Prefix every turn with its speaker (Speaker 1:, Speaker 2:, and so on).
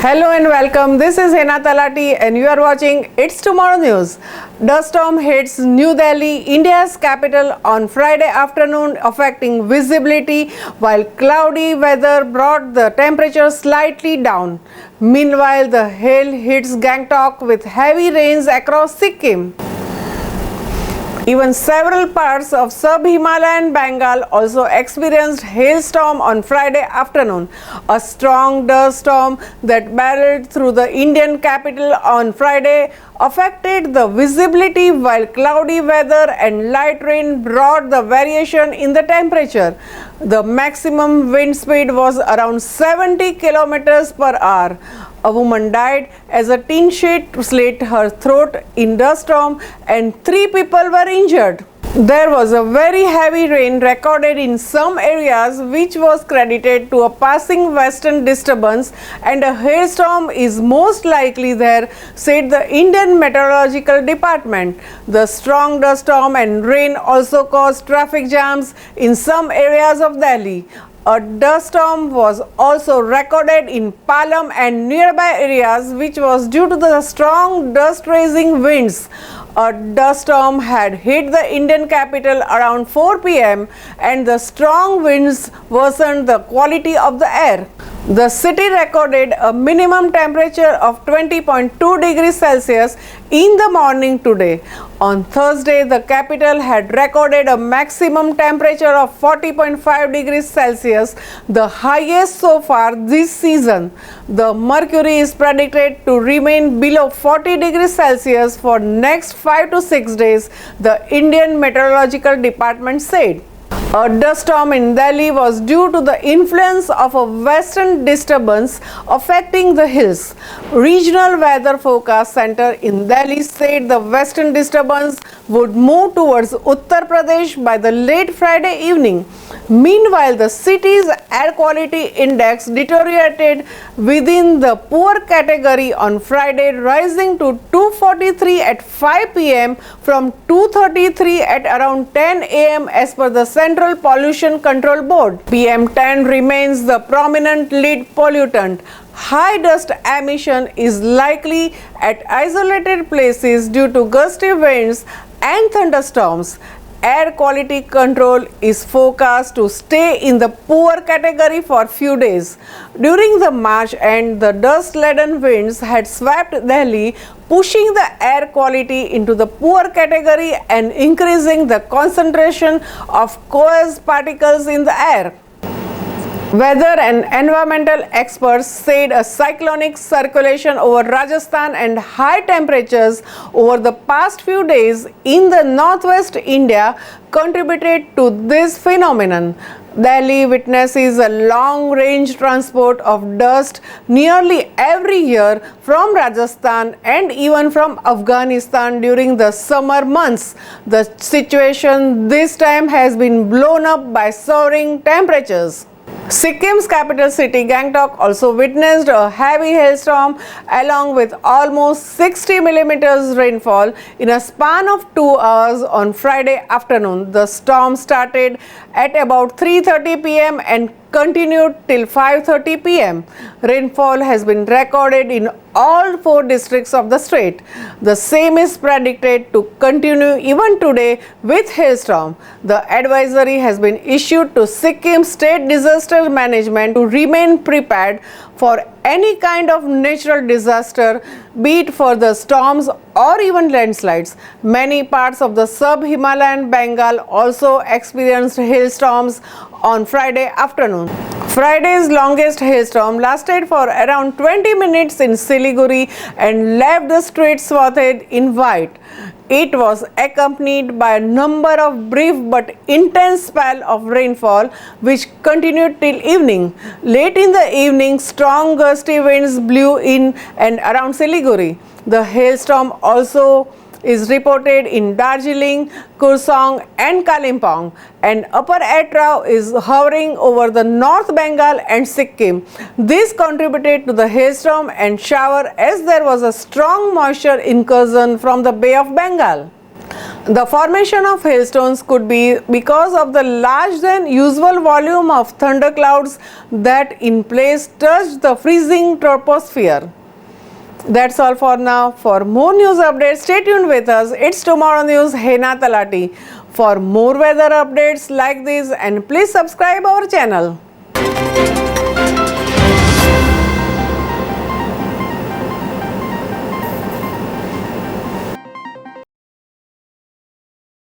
Speaker 1: Hello and welcome. This is Hena Talati and you are watching It's Tomorrow News. Dust storm hits New Delhi, India's capital, on Friday afternoon, affecting visibility, while cloudy weather brought the temperature slightly down. Meanwhile, the hail hits Gangtok with heavy rains across Sikkim. Even several parts of sub-Himalayan Bengal also experienced hailstorm on Friday afternoon. A strong dust storm that barreled through the Indian capital on Friday affected the visibility, while cloudy weather and light rain brought the variation in the temperature. The maximum wind speed was around 70 kilometers per hour. A woman died as a tin sheet slit her throat in dust storm and 3 people were injured. There was a very heavy rain recorded in some areas, which was credited to a passing western disturbance, and a hailstorm is most likely there, said the Indian Meteorological Department. The strong dust storm and rain also caused traffic jams in some areas of Delhi. A dust storm was also recorded in Palam and nearby areas, which was due to the strong dust-raising winds. A dust storm had hit the Indian capital around 4 p.m. and the strong winds worsened the quality of the air. The city recorded a minimum temperature of 20.2 degrees Celsius in the morning today. On Thursday, the capital had recorded a maximum temperature of 40.5 degrees Celsius, the highest so far this season. The mercury is predicted to remain below 40 degrees Celsius for next 5 to 6 days, the Indian Meteorological Department said. A dust storm in Delhi was due to the influence of a western disturbance affecting the hills. Regional Weather Forecast Center in Delhi said the western disturbance would move towards Uttar Pradesh by the late Friday evening. Meanwhile, the city's air quality index deteriorated within the poor category on Friday, rising to 243 at 5 p.m. from 233 at around 10 a.m. as per the Central Pollution Control Board. PM10 remains the prominent lead pollutant. High dust emission is likely at isolated places due to gusty winds and thunderstorms. Air quality control is forecast to stay in the poor category for few days. During the March end, the dust-laden winds had swept Delhi, pushing the air quality into the poor category and increasing the concentration of coarse particles in the air. Weather and environmental experts said a cyclonic circulation over Rajasthan and high temperatures over the past few days in the northwest India contributed to this phenomenon. Delhi witnesses a long-range transport of dust nearly every year from Rajasthan and even from Afghanistan during the summer months. The situation this time has been blown up by soaring temperatures. Sikkim's capital city Gangtok also witnessed a heavy hailstorm along with almost 60 millimeters rainfall in a span of 2 hours on Friday afternoon. The storm started at about 3:30 p.m. and continued till 5:30 p.m. Rainfall has been recorded in all 4 districts of the state. The same is predicted to continue even today with hailstorm. The advisory has been issued to Sikkim State Disaster Management to remain prepared for any kind of natural disaster, be it for the storms or even landslides. Many parts of the sub-Himalayan Bengal also experienced hailstorms on Friday afternoon. Friday's longest hailstorm lasted for around 20 minutes in Siliguri and left the streets swathed in white. It was accompanied by a number of brief but intense spells of rainfall which continued till evening. Late in the evening, strong gusty winds blew in and around Siliguri. The hailstorm also is reported in Darjeeling, Kurseong and Kalimpong, and Upper Atrau is hovering over the North Bengal and Sikkim. This contributed to the hailstorm and shower as there was a strong moisture incursion from the Bay of Bengal. The formation of hailstones could be because of the larger than usual volume of thunderclouds that in place touched the freezing troposphere. That's all for now. For more news updates, stay tuned with us. It's Tomorrow News, Hena Talati. For more weather updates like this, and please subscribe our channel.